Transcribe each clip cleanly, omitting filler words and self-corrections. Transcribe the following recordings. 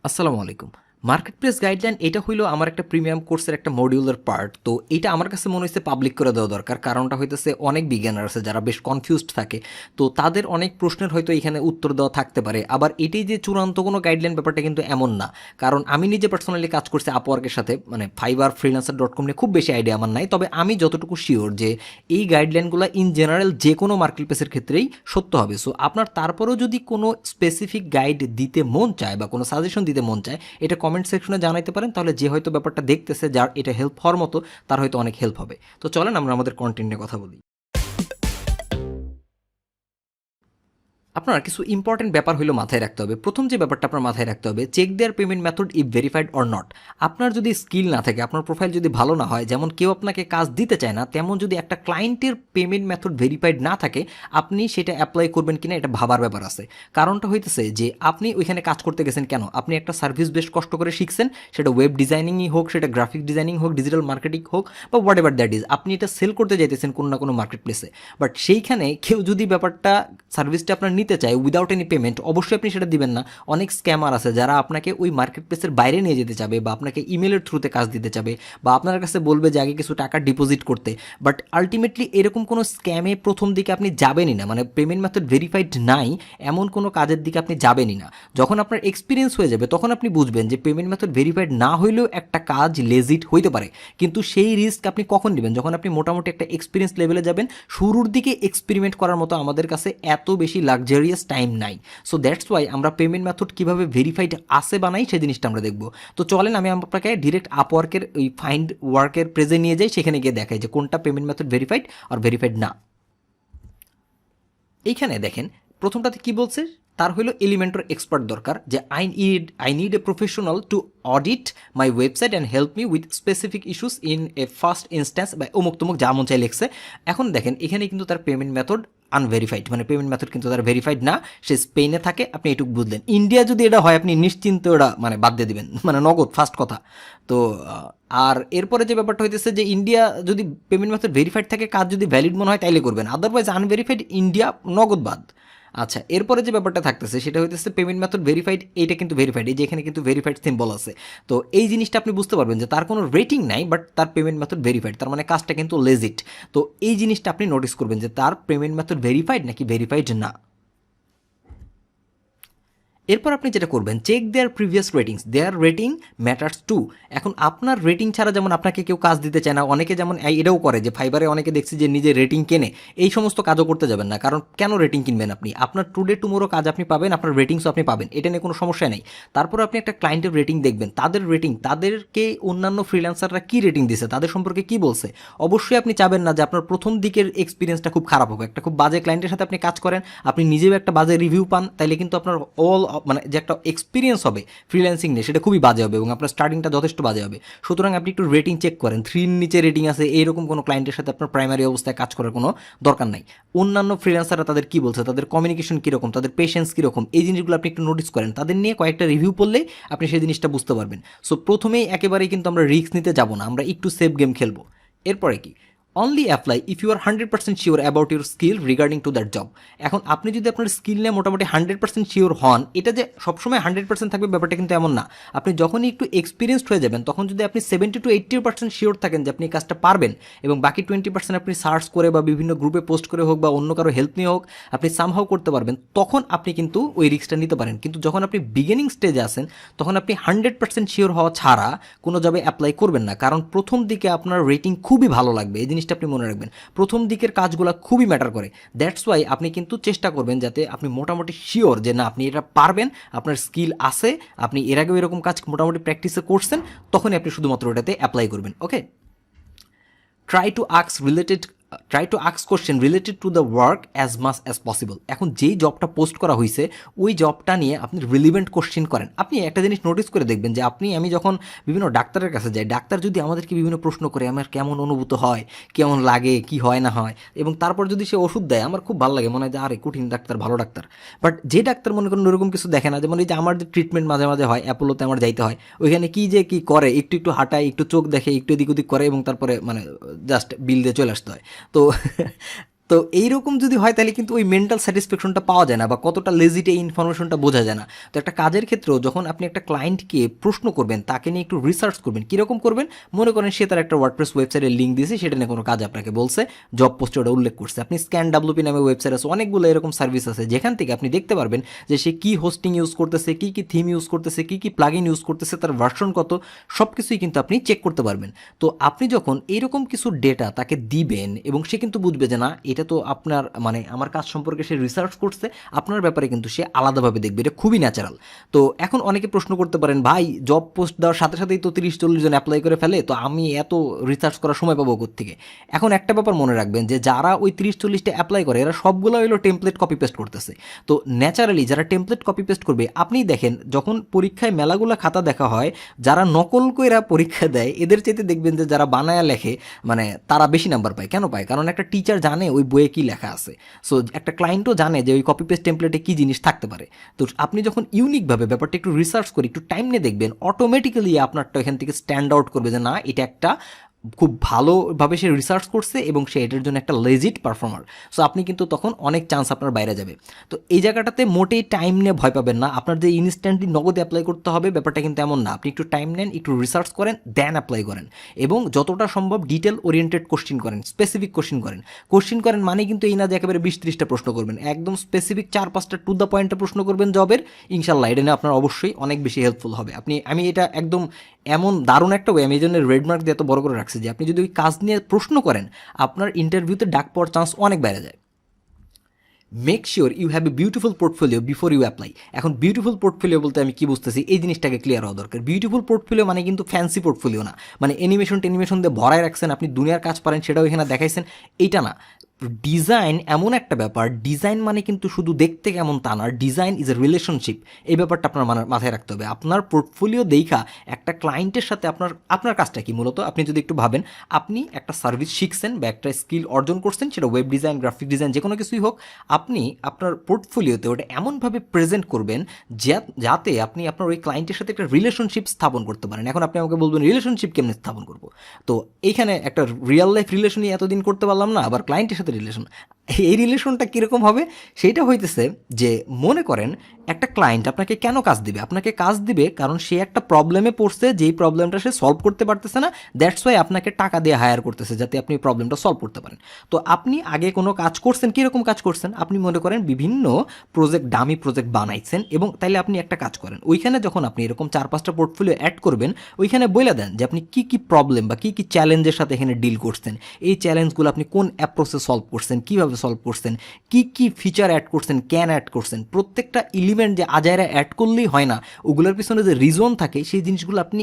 আসসালামু আলাইকুম। Marketplace guideline এটা হইলো আমার একটা প্রিমিয়াম কোর্সের একটা মডিউলার পার্ট। তো এটা আমার কাছে মনে হইছে পাবলিক করে দেওয়া দরকার। কারণটা হইতেছে অনেক বিজ্ঞানার আছে যারা বেশ কনফিউজড থাকে। তো তাদের অনেক প্রশ্নের হয়তো এখানে উত্তর দেওয়া থাকতে পারে। আবার এটাই যে চূড়ান্ত কোনো গাইডলাইন ব্যাপারটা কিন্তু এমন না। কারণ আমি নিজে পার্সোনালি কাজ করছি আপওয়ার্কের সাথে, মানে ফাইবার freelancer.com নিয়ে খুব বেশি আইডিয়া আমার নাই। তবে আমি যতটুকু শিওর যে এই গাইডলাইনগুলো ইন জেনারেল যে কোনো মার্কেটপ্লেসের ক্ষেত্রেই সত্য হবে। সো আপনার তারপরেও যদি কোনো স্পেসিফিক গাইড দিতে মন চায় বা কোনো সাজেশন দিতে মন চায়, এটা কমেন্ট সেকশনে জানাইতে পারেন। তাহলে যে হয়তো ব্যাপারটা দেখতেছে, যার এটা হেল্প হওয়ার মতো, তার হয়তো অনেক হেল্প হবে। তো চলেন আমরা আমাদের কন্টেন্ট নিয়ে কথা বলি। আপনার কিছু ইম্পর্টেন্ট ব্যাপার হলো মাথায় রাখতে হবে। প্রথম যে ব্যাপারটা আপনার মাথায় রাখতে হবে, check their payment method if verified or not. আপনার যদি স্কিল না থাকে, আপনার প্রোফাইল যদি ভালো না হয়, যেমন কেউ আপনাকে কাজ দিতে চায় না, তেমন যদি একটা ক্লায়েন্টের পেমেন্ট মেথড ভেরিফাইড না থাকে, আপনি সেটা অ্যাপ্লাই করবেন কিনা এটা ভাবার ব্যাপার আছে। কারণটা হইতেছে যে আপনি ওইখানে কাজ করতে গেছেন কেন? আপনি একটা সার্ভিস বেশ কষ্ট করে শিখছেন, সেটা ওয়েব ডিজাইনিংই হোক, সেটা গ্রাফিক ডিজাইনিং হোক, ডিজিটাল মার্কেটিং হোক, বা হোয়াট এভার দ্যাট ইজ, আপনি এটা সেল করতে যাইতেছেন কোনো না কোনো মার্কেট প্লেসে। বাট সেইখানে কেউ যদি ব্যাপারটা সার্ভিসটা আপনার নিতে চায় উইদাউট এনি পেমেন্ট, অবশ্যই আপনি সেটা দিবেন না। অনেক স্ক্যামার আছে যারা আপনাকে ওই মার্কেট প্লেসের বাইরে নিয়ে যেতে চাবে, বা আপনাকে ইমেলের থ্রুতে কাজ দিতে চাবে, বা আপনার কাছে বলবে যে আগে কিছু টাকা ডিপোজিট করতে। বাট আলটিমেটলি এরকম কোনো স্ক্যামে প্রথম দিকে আপনি যাবেনই না। মানে পেমেন্ট মেথড ভেরিফাইড নাই এমন কোনো কাজের দিকে আপনি যাবেনই না। যখন আপনার এক্সপিরিয়েন্স হয়ে যাবে তখন আপনি বুঝবেন যে পেমেন্ট মেথড ভেরিফাইড না হইলেও একটা কাজ লেজিট হইতে পারে। কিন্তু সেই রিস্ক আপনি কখন নেবেন? যখন আপনি মোটামুটি একটা এক্সপিরিয়েন্স লেভেলে যাবেন। শুরুর দিকে এক্সপেরিমেন্ট করার মতো আমাদের কাছে এত বেশি লাক্সারিয়াস টাইম নাই। সো দ্যাটস ওয়াই আমরা পেমেন্ট মেথড কীভাবে ভেরিফাইড আসে বা নাই সেই জিনিসটা আমরা দেখবো। তো চলেন আমি আপনাকে ডিরেক্ট আপওয়ার্কের ওই ফাইন্ড ওয়ার্কের পেজে নিয়ে যাই, সেখানে গিয়ে দেখাই যে কোনটা পেমেন্ট মেথড ভেরিফাইড আর ভেরিফাইড না। এইখানে দেখেন প্রথমটাতে কি বলছে, তার হলো এলিমেন্টর এক্সপার্ট দরকার, যে I need a professional to audit my website and help me with specific issues in a first instance, বা অমুক তমুক যা মন চাই লিখছে। এখন দেখেন এখানে কিন্তু তার পেমেন্ট মেথড আনভেরিফাইড, মানে পেমেন্ট মেথড কিন্তু তার ভেরিফাইড না। সে স্পেনে থাকে, আপনি এটুকু বুঝলেন। ইন্ডিয়া যদি এটা হয় আপনি নিশ্চিন্তে ওটা মানে বাদ দিয়ে দিবেন, মানে নগদ ফার্স্ট কথা। তো আর এরপরে যে ব্যাপারটা হইতেছে যে ইন্ডিয়া যদি পেমেন্ট মেথড ভেরিফাইড থাকে, কাজ যদি ভ্যালিড মনে হয় তাইলে করবেন, আদারওয়াইজ আনভেরিফাইড ইন্ডিয়া নগদ বাদ। আচ্ছা, এরপরে যে ব্যাপারটা থাকতেছে সেটা হইতেছে পেমেন্ট মেথড ভেরিফাইড, এইটা কিন্তু ভেরিফাইড, এই যে এখানে কিন্তু ভেরিফাইড সিম্বল আছে। তো এই জিনিসটা আপনি বুঝতে পারবেন যে তার কোনো রেটিং নাই, বাট তার পেমেন্ট মেথড ভেরিফাইড, তার মানে কাজটা কিন্তু লেজিট। তো এই জিনিসটা আপনি নোটিস করবেন যে তার পেমেন্ট মেথড ভেরিফাইড নাকি ভেরিফাইড না। এরপর আপনি যেটা করবেন, check their previous ratings, their rating matters too. এখন আপনার রেটিং ছাড়া যেমন আপনাকে কেউ কাজ দিতে চায় না, অনেকে যেমন এটাও করে যে ফাইবারে অনেকে দেখছি যে নিজে রেটিং কেনে, এই সমস্ত কাজও করতে যাবেন না। কারণ কেন রেটিং কিনবেন? আপনি আপনার টুডে টুমোরো কাজ আপনি পাবেন, আপনার রেটিংসও আপনি পাবেন, এটা নিয়ে কোনো সমস্যা নেই। তারপর আপনি একটা ক্লায়েন্টের রেটিং দেখবেন, তাদের রেটিং, তাদেরকে অন্যান্য ফ্রিল্যান্সাররা কী রেটিং দিছে, তাদের সম্পর্কে কী বলছে। অবশ্যই আপনি চাবেন না যে আপনার প্রথম দিকের এক্সপিরিয়েন্সটা খুব খারাপ হবে। একটা খুব বাজে ক্লায়েন্টের সাথে আপনি কাজ করেন, আপনি নিজেও একটা বাজে রিভিউ পান, তাইলে কিন্তু আপনার মানে যে একটা এক্সপিরিয়েন্স হবে ফ্রিল্যান্সিং নিয়ে, সেটা খুবই বাজে হবে এবং আপনার স্টার্টিংটা যথেষ্ট বাজে হবে। সুতরাং আপনি একটু রেটিং চেক করেন, 3-র নিচে রেটিং আছে এইরকম কোনো ক্লায়েন্টের সাথে আপনার প্রাইমারি অবস্থায় কাজ করার কোনো দরকার নাই। অন্যান্য ফ্রিল্যান্সাররা তাদের কী বলছে, তাদের কমিউনিকেশন কীরকম, তাদের পেশেন্স কীরকম, এই জিনিসগুলো আপনি একটু নোটিস করেন। তাদের নিয়ে কয়েকটা রিভিউ পড়লেই আপনি সেই জিনিসটা বুঝতে পারবেন। সো প্রথমেই একেবারেই কিন্তু আমরা রিস্ক নিতে যাব না, আমরা একটু সেফ গেম খেলবো। এরপরে কি, only apply if you are 100% sure about your skill regarding to that job. এখন আপনি যদি আপনার স্কিল নিয়ে মোটামুটি 100% শিওর হন, এটা যে সবসময় 100% থাকবে ব্যাপারটা কিন্তু এমন না। আপনি যখনই একটু এক্সপিরিয়েন্সড হয়ে যাবেন, তখন যদি আপনি 70-80% শিওর থাকেন যে আপনি কাজটা পারবেন, এবং বাকি 20% আপনি সার্চ করে বা বিভিন্ন গ্রুপে পোস্ট করে হোক বা অন্য কারো হেল্প নিয়ে হোক আপনি সামহাও করতে পারবেন, তখন আপনি কিন্তু ওই রিস্কটা নিতে পারেন। কিন্তু যখন আপনি বিগিনিং স্টেজে আসেন, তখন আপনি 100% শিওর হওয়া ছাড়া কোনো জবে অ্যাপ্লাই করবেন না। কারণ প্রথম দিকে আপনার রেটিং খুবই ভালো লাগবে, এই জিনিসটা আপনি মনে রাখবেন। প্রথম দিকের কাজগুলো খুবই ম্যাটার করে। দ্যাটস ওয়াই আপনি কিন্তু চেষ্টা করবেন যাতে আপনি মোটামুটি শিওর যে না আপনি এটা পারবেন, আপনার স্কিল আছে, আপনি এর আগেও এরকম কাজ মোটামুটি প্র্যাকটিসে করছেন, তখনই আপনি শুধুমাত্র এটাতে অ্যাপ্লাই করবেন। Okay, try to ask question related to the work as much as possible. এখন যেই জবটা পোস্ট করা হয়েছে ওই জবটা নিয়ে আপনি রিলিভেন্ট কোশ্চেন করেন। আপনি একটা জিনিস নোটিস করে দেখবেন যে আমি যখন বিভিন্ন ডাক্তারের কাছে যাই, ডাক্তার যদি আমাদেরকে বিভিন্ন প্রশ্ন করে আমার কেমন অনুভূত হয়, কেমন লাগে, কি হয় না হয়, এবং তারপর যদি সে ওষুধ দেয় আমার খুব ভালো লাগে, মনে হয় যে আরে কঠিন ডাক্তার, ভালো ডাক্তার। বাট যে ডাক্তার মনে করেন ওরকম কিছু দেখে না, যেমন এই যে আমার যে ট্রিটমেন্ট মাঝে মাঝে হয় অ্যাপোলোতে আমার যাইতে হয়, ওইখানে কি করে, একটু একটু হাঁটায়, একটু চোখ দেখে, একটু এদিক ওদিক করে, এবং তারপরে মানে জাস্ট বিল দিয়ে চলে আসতে হয়। তো তো এইরকম যদি হয় তাহলে কিন্তু ওই মেন্টাল স্যাটিসফ্যাকশনটা পাওয়া যায় না, বা কতটা লেজিট এই ইনফরমেশনটা বোঝা যায় না। তো একটা কাজের ক্ষেত্রেও যখন আপনি একটা ক্লায়েন্টকে প্রশ্ন করবেন, তাকে নিয়ে একটু রিসার্চ করবেন, কীরকম করবেন, মনে করেন সে তার একটা ওয়ার্ডপ্রেস ওয়েবসাইটের লিঙ্ক দিয়েছে, সেটা নিয়ে কোনো কাজ আপনাকে বলছে, জব পোস্টে ওটা উল্লেখ করছে, আপনি স্ক্যান ডাব্লিউপি নামে ওয়েবসাইট আছে, অনেকগুলো এরকম সার্ভিস আছে যেখান থেকে আপনি দেখতে পারবেন যে সে কী হোস্টিং ইউজ করতেছে, কী কী থিম ইউজ করতেছে, কী কী প্লাগইন ইউজ করতেছে, তার ভার্সন কত, সব কিছুই কিন্তু আপনি চেক করতে পারবেন। তো আপনি যখন এইরকম কিছু ডেটা তাকে দিবেন, এবং সে কিন্তু বুঝবে যে না, এটা তো আপনার মানে আমার কাজ সম্পর্কে সে রিসার্চ করছে, আপনার ব্যাপারে কিন্তু সে আলাদাভাবে দেখবে, এটা খুবই ন্যাচারাল। তো এখন অনেকে প্রশ্ন করতে পারেন, ভাই জব পোস্ট দেওয়ার সাথে সাথেই তো 30-40 জন অ্যাপ্লাই করে ফেলে, তো আমি এত রিসার্চ করার সময় পাবো কোত্থেকে? এখন একটা ব্যাপার মনে রাখবেন যে যারা ওই 30-40টা অ্যাপ্লাই করে, এরা সবগুলো হলো টেমপ্লেট কপি পেস্ট করতেছে। তো ন্যাচারালি যারা টেমপ্লেট কপি পেস্ট করবে, আপনি দেখেন যখন পরীক্ষায় মেলাগুলো খাতা দেখা হয়, যারা নকল কইরা পরীক্ষা দেয় এদের চাইতে দেখবেন যে যারা বানায়া লেখে, মানে তারা বেশি নাম্বার পায়। কেন পায়? কারণ একটা টিচার জানে ওই বইয়ে কী লেখা আছে। সো একটা ক্লায়েন্টও জানে যে ওই কপি পেস্ট টেমপ্লেটে কী জিনিস থাকতে পারে। তো আপনি যখন ইউনিকভাবে ব্যাপারটা একটু রিসার্চ করে একটু টাইম নিয়ে দেখবেন, অটোমেটিক্যালি আপনারটা এখান থেকে স্ট্যান্ড আউট করবে যে না, এটা একটা খুব ভালোভাবে সে রিসার্চ করছে এবং সে এটার জন্য একটা লেজিট পারফর্মার। সো আপনি কিন্তু তখন অনেক চান্স আপনার বাইরে যাবে। তো এই জায়গাটাতে মোটেই টাইম নিয়ে ভয় পাবেন না। আপনার যে ইনস্ট্যান্টলি নগদে অ্যাপ্লাই করতে হবে ব্যাপারটা কিন্তু এমন না। আপনি একটু টাইম নেন, একটু রিসার্চ করেন, দেন অ্যাপ্লাই করেন, এবং যতটা সম্ভব ডিটেল ওরিয়েন্টেড কোশ্চিন করেন, স্পেসিফিক কোশ্চিন করেন মানে কিন্তু এই না যে একেবারে 20-30টা প্রশ্ন করবেন, একদম স্পেসিফিক 4-5টা টু দ্য পয়েন্টে প্রশ্ন করবেন জবের। ইনশাল্লাহ এটা নিয়ে আপনার অবশ্যই অনেক বেশি হেল্পফুল হবে। আমি এটা একদম এমন দারুণ একটা ওয়ে, আমি এই জন্য রেডমার্ক দিয়ে এত বড় করে রাখছি যে আপনি যদি ওই কাজ নিয়ে প্রশ্ন করেন, আপনার ইন্টারভিউতে ডাক পাওয়ার চান্স অনেক বেড়ে যায়। Make sure you have a beautiful portfolio before you apply. এখন বিউটিফুল পোর্টফোলিও বলতে আমি কি বুঝতেছি, এই জিনিসটাকে ক্লিয়ার হওয়া দরকার। বিউটিফুল পোর্টফোলিও মানে কিন্তু ফ্যান্সি পোর্টফোলিও না, মানে টেনিমেশন দিয়ে ভরায় রাখছেন, আপনি দুনিয়ার কাজ পারেন সেটাও এখানে দেখাইছেন, এইটা না। ডিজাইন এমন একটা ব্যাপার, ডিজাইন মানে কিন্তু শুধু দেখতে কেমন তা না, ডিজাইন ইজ এ রিলেশনশিপ। এই ব্যাপারটা আপনার মাথায় রাখতে হবে। আপনার পোর্টফোলিও দেখা একটা ক্লায়েন্টের সাথে আপনার কাজটা কি মূলত, আপনি যদি একটু ভাবেন, আপনি একটা সার্ভিস শিখছেন বা একটা স্কিল অর্জন করছেন, সেটা ওয়েব ডিজাইন, গ্রাফিক ডিজাইন, যে কোনো কিছুই হোক, আপনি আপনার পোর্টফোলিওতে ওটা এমনভাবে প্রেজেন্ট করবেন যাতে আপনি আপনার ওই ক্লায়েন্টের সাথে একটা রিলেশনশিপ স্থাপন করতে পারেন। এখন আপনি আমাকে বলবেন রিলেশনশিপ কেমনে স্থাপন করবো? তো এইখানে একটা রিয়েল লাইফ রিলেশনই এতদিন করতে পারলাম না, আবার ক্লায়েন্টের সাথে রিলেশন। এই রিলেশনটা কীরকম হবে? সেইটা হইতেছে যে, মনে করেন একটা ক্লায়েন্ট আপনাকে কেন কাজ দিবে? আপনাকে কাজ দিবে কারণ সে একটা প্রবলেমে পড়ছে, যেই প্রবলেমটা সে সলভ করতে পারতেছে না, দ্যাটস ওয়াই আপনাকে টাকা দিয়ে হায়ার করতেছে যাতে আপনি প্রবলেমটা সলভ করতে পারেন। তো আপনি আগে কোনো কাজ করছেন, কীরকম কাজ করছেন? আপনি মনে করেন বিভিন্ন ডামি প্রজেক্ট বানাইছেন, এবং তাইলে আপনি একটা কাজ করেন, ওইখানে যখন আপনি এরকম 4-5টা পোর্টফোলিও অ্যাড করবেন, ওইখানে বলে দেন যে আপনি কী কী প্রবলেম বা কী কী চ্যালেঞ্জের সাথে এখানে ডিল করছেন, এই চ্যালেঞ্জগুলো আপনি কোন অ্যাপ্রোচে সলভ করছেন, কীভাবে সলভ করছেন, কি কি ফিচার অ্যাড করছেন, ক্যান অ্যাড করছেন। প্রত্যেকটা এলিমেন্ট যে আজাইরা অ্যাড করলেই হয় না, ওগুলোর পিছনে যে রিজন থাকে সেই জিনিসগুলো আপনি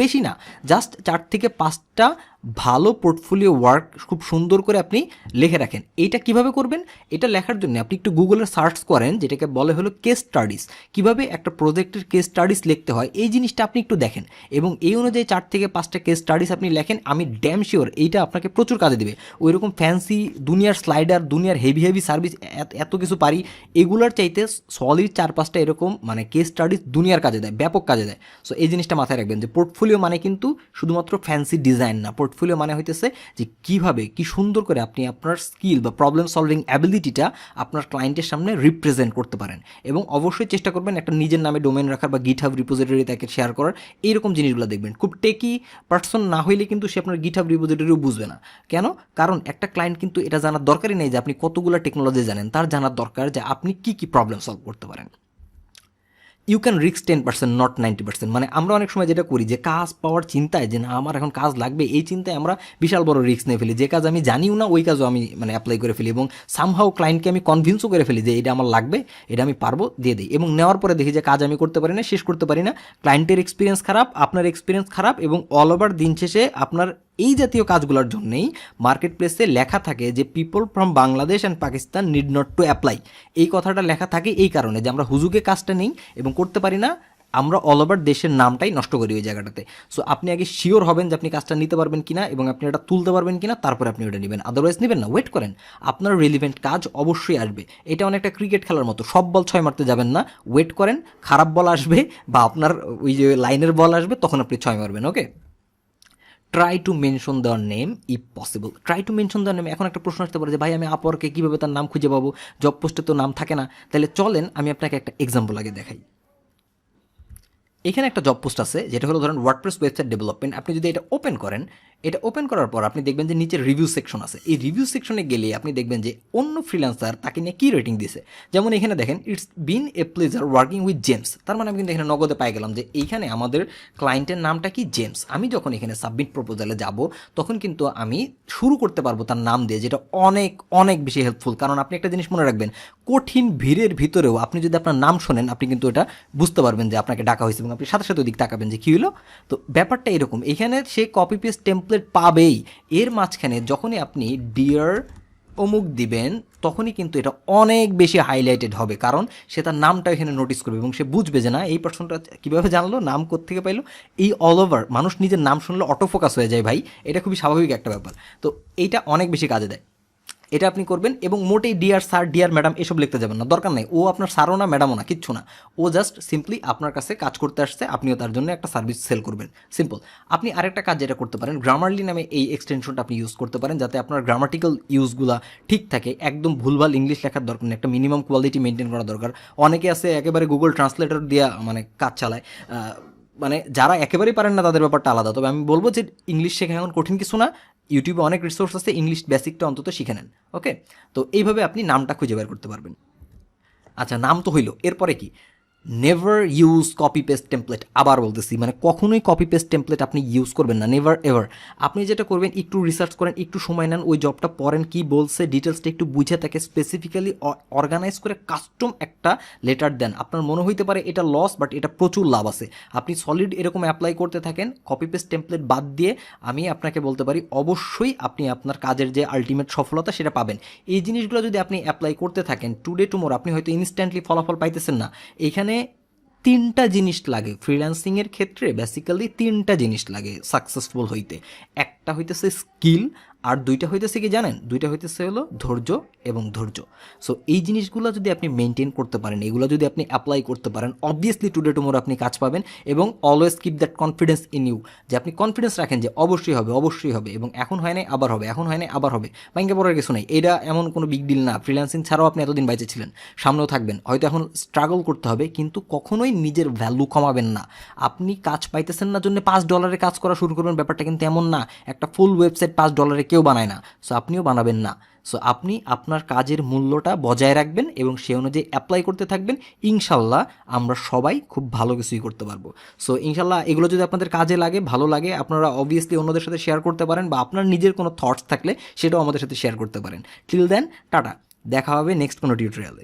বেশি না, জাস্ট 4-5টা ভালো পোর্টফোলিও ওয়ার্ক খুব সুন্দর করে আপনি লিখে রাখেন। এইটা কিভাবে করবেন? এটা লেখার জন্য আপনি একটু গুগলে সার্চ করেন, যেটাকে বলে হলো কেস স্টাডিজ। কিভাবে একটা প্রজেক্টের কেস স্টাডিজ লিখতে হয় এই জিনিসটা আপনি একটু দেখেন, এবং এই অনুযায়ী 4-5টা কেস স্টাডিজ আপনি লেখেন। আমি ড্যাম শিওর এইটা আপনাকে প্রচুর কাজে দেবে। ওই রকম ফ্যান্সি দুনিয়ার স্লাইডার, দুনিয়ার হেভি সার্ভিস, এত কিছু পারি, এগুলোর চাইতে সলিড 4-5টা এরকম মানে কেস স্টাডিজ দুনিয়ার কাজে দেয়, ব্যাপক কাজে দেয়। সো এই জিনিসটা মাথায় রাখবেন যে পোর্টফোলিও মানে কিন্তু শুধুমাত্র ফ্যান্সি ডিজাইন না, পোর্টফোলিও মানে হইতেছে যে কীভাবে কি সুন্দর করে আপনি আপনার স্কিল বা প্রবলেম সলভিং অ্যাবিলিটিটা আপনার ক্লায়েন্টের সামনে রিপ্রেজেন্ট করতে পারেন। এবং অবশ্যই চেষ্টা করবেন একটা নিজের নামে ডোমেন রাখার বা গিটহাব রিপোজিটরি তাকে শেয়ার করার, এইরকম জিনিসগুলো দেখবেন। খুব টেকি পার্সন না হইলে কিন্তু সে আপনার গিটহাব রিপোজিটরিও বুঝবে না। কেন? কারণ একটা ক্লায়েন্ট কিন্তু এটা জানার দরকারই নেই যে আপনি কতগুলো টেকনোলজি জানেন, তার জানার দরকার যে আপনি কী কী প্রবলেম সলভ করতে পারেন। You can risk 10%, not 90%। মানে আমরা অনেক সময় যেটা করি যে কাজ পাওয়ার চিন্তায়, যে না আমার এখন কাজ লাগবে, এই চিন্তায় আমরা বিশাল বড় রিস্ক নিয়ে ফেলি। যে কাজ আমি জানিও না ওই কাজও আমি মানে অ্যাপ্লাই করে ফেলি, এবং সামহাও ক্লায়েন্টকে আমি কনভিন্সও করে ফেলি যে এটা আমার লাগবে, এটা আমি পারবো, দিয়ে দিই। এবং নেওয়ার পরে দেখি যে কাজ আমি করতে পারি না, শেষ করতে পারি না, ক্লায়েন্টের এক্সপিরিয়েন্স খারাপ, আপনার এক্সপিরিয়েন্স খারাপ, এবং অল ওভার দিন শেষে আপনার এই জাতীয় কাজগুলোর জন্যেই মার্কেট প্লেসে লেখা থাকে যে people from Bangladesh and Pakistan need not to apply. এই কথাটা লেখা থাকে এই কারণে যে আমরা হুজুগে কাজটা নেই এবং করতে পারি না, আমরা অল ওভার দেশের নামটাই নষ্ট করি ওই জায়গাটাতে। সো আপনি আগে শিওর হবেন যে আপনি কাজটা নিতে পারবেন কিনা এবং আপনি এটা তুলতে পারবেন কিনা, তারপরে আপনি ওটা নেবেন। আদারওয়াইজ নেবেন না, ওয়েট করেন, আপনার রিলিভেন্ট কাজ অবশ্যই আসবে। এটা অনেকটা ক্রিকেট খেলার মতো, সব বল 6 মারতে যাবেন না, ওয়েট করেন, খারাপ বল আসবে বা আপনার ওই যে লাইনের বল আসবে, তখন আপনি 6 মারবেন। ওকে, ট্রাই টু মেনশন দেওয়ার name if possible. Try to mention দেওয়ার নেম, এখন একটা প্রশ্ন আসতে পারে যে ভাই আমি আপওয়ার্কে কীভাবে তার নাম খুঁজে পাবো, জব পোস্টে তো নাম থাকে না। তাহলে চলেন আমি আপনাকে একটা এক্সাম্পল আগে দেখাই। এখানে একটা জব পোস্ট আছে যেটা হলো ধরেন ওয়ার্ডপ্রেস ওয়েবসাইট ডেভেলপমেন্ট। আপনি যদি এটা ওপেন করেন, এটা ওপেন করার পর আপনি দেখবেন যে নিচে রিভিউ সেকশন আছে। এই রিভিউ সেকশনে গেলে আপনি দেখবেন যে অন্য ফ্রিল্যান্সার তাকে নিয়ে কী রেটিং দিয়েছে। যেমন এখানে দেখেন, it's been a pleasure working with James. তার মানে আমি কিন্তু এখানে নগদে পাই গেলাম যে এইখানে আমাদের ক্লায়েন্টের নামটা কি, জেমস। আমি যখন এখানে সাবমিট প্রপোজালে যাব তখন কিন্তু আমি শুরু করতে পারবো তার নাম দিয়ে, যেটা অনেক অনেক বেশি হেল্পফুল। কারণ আপনি একটা জিনিস মনে রাখবেন, কঠিন ভিড়ের ভিতরেও আপনি যদি আপনার নাম শোনেন আপনি কিন্তু এটা বুঝতে পারবেন যে আপনাকে ডাকা হয়েছে এবং আপনি সাথে সাথে ওদিক তাকাবেন যে কী হলো। তো ব্যাপারটা এরকম, এখানে সে কপি পেস্ট টেমপ্লেট পাবেই। এর মাঝখানে যখনই আপনি ডিয়ার অমুক দিবেন তখনই কিন্তু এটা অনেক বেশি হাইলাইটেড হবে, কারণ সে তার নামটা এখানে নোটিস করবে এবং সে বুঝবে যে না এই পার্সনটা কীভাবে জানলো, নাম কোত্থেকে পাইলো। এই অল ওভার মানুষ নিজের নাম শুনলে অটো ফোকাস হয়ে যায় ভাই, এটা খুবই স্বাভাবিক একটা ব্যাপার। তো এইটা অনেক বেশি কাজে দেয়, এটা আপনি করবেন। এবং মোটেই ডিয়ার স্যার ডিয়ার ম্যাডাম এসব লিখতে যাবেন না, দরকার নেই। ও আপনার স্যারও না ম্যাডামও না, কিচ্ছু না। ও জাস্ট সিম্পলি আপনার কাছে কাজ করতে আসছে, আপনিও তার জন্য একটা সার্ভিস সেল করবেন, সিম্পল। আপনি আরেকটা কাজ যেটা করতে পারেন, গ্রামারলি নামে এই এক্সটেনশনটা আপনি ইউজ করতে পারেন, যাতে আপনার গ্রামাটিক্যাল ইউজগুলো ঠিক থাকে। একদম ভুলভাল ইংলিশ লেখার দরকার নেই, একটা মিনিমাম কোয়ালিটি মেনটেন করা দরকার। অনেকে আছে একেবারে গুগল ট্রান্সলেটর দিয়ে মানে কাজ চালায়, মানে যারা একেবারেই পারেন না তাদের ব্যাপারটা আলাদা। তবে আমি বলবো যে ইংলিশ শেখা এখন কঠিন কিছু না, ইউটিউবে অনেক রিসোর্স আছে, ইংলিশ বেসিকটা অন্তত শিখে নেন। ওকে, তো এইভাবে আপনি নামটা খুঁজে বের করতে পারবেন। আচ্ছা, নাম তো হইল, এরপরে কি? Never use copy paste template. আবার বলতেছি, মানে কখনোই কপি পেস্ট টেমপ্লেট আপনি ইউজ করবেন না, নেভার এভার। আপনি যেটা করবেন, একটু রিসার্চ করেন, একটু সময় নেন, ওই জবটা পড়েন, কি বলছে ডিটেলসটা একটু বুঝে তাকে স্পেসিফিক্যালি অর্গানাইজ করে কাস্টম একটা লেটার দেন। আপনার মনে হইতে পারে এটা লস, বাট এটা প্রচুর লাভ আছে। আপনি সলিড এরকম অ্যাপ্লাই করতে থাকেন, কপি পেস্ট টেমপ্লেট বাদ দিয়ে। আমি আপনাকে বলতে পারি অবশ্যই আপনি আপনার কাজের যে আলটিমেট সফলতা সেটা পাবেন। এই জিনিসগুলো যদি আপনি অ্যাপ্লাই করতে থাকেন, টুডে টুমোর আপনি হয়তো ইনস্ট্যান্টলি ফলাফল পাইতেছেন না। এইখানে তিনটা জিনিস লাগে ফ্রিল্যান্সিংয়ের ক্ষেত্রে, বেসিক্যালি তিনটা জিনিস লাগে সাকসেসফুল হইতে। একটা হইতেছে স্কিল, আর দুইটা হইতেছে কি জানেন, দুইটা হইতেছে হলো ধৈর্য এবং ধৈর্য। সো এই জিনিসগুলো যদি আপনি মেনটেন করতে পারেন, এগুলো যদি আপনি অ্যাপ্লাই করতে পারেন, অবভিয়াসলি টুডে টুমোরো আপনি কাজ পাবেন। এবং always keep that confidence in you, যে আপনি কনফিডেন্স রাখেন যে অবশ্যই হবে, অবশ্যই হবে, এবং এখন হয় নাই আবার হবে, এখন হয় নাই আবার হবে। ব্যাংকে পড়ার কিছু নেই, এটা এমন কোনো বিগ ডিল না। ফ্রিল্যান্সিং ছাড়াও আপনি এতদিন বেঁচে ছিলেন, সামনেও থাকবেন, হয়তো এখন স্ট্রাগল করতে হবে, কিন্তু কখনোই নিজের ভ্যালু কমাবেন না। আপনি কাজ পাইতেছেন না জন্য $5 কাজ করা শুরু করবেন, ব্যাপারটা কিন্তু এমন না। একটা ফুল ওয়েবসাইট $5 কেউ বানায় না, সো আপনিও বানাবেন না। সো আপনি আপনার কাজের মূল্যটা বজায় রাখবেন এবং সে অনুযায়ী অ্যাপ্লাই করতে থাকবেন। ইনশাল্লাহ আমরা সবাই খুব ভালো কিছুই করতে পারবো। সো ইনশাল্লাহ এগুলো যদি আপনাদের কাজে লাগে, ভালো লাগে, আপনারা অবভিয়াসলি অন্যদের সাথে শেয়ার করতে পারেন, বা আপনার নিজের কোনো থটস থাকলে সেটাও আমাদের সাথে শেয়ার করতে পারেন। টিল দেন টাটা, দেখা হবে নেক্সট কোনো টিউটোরিয়ালে।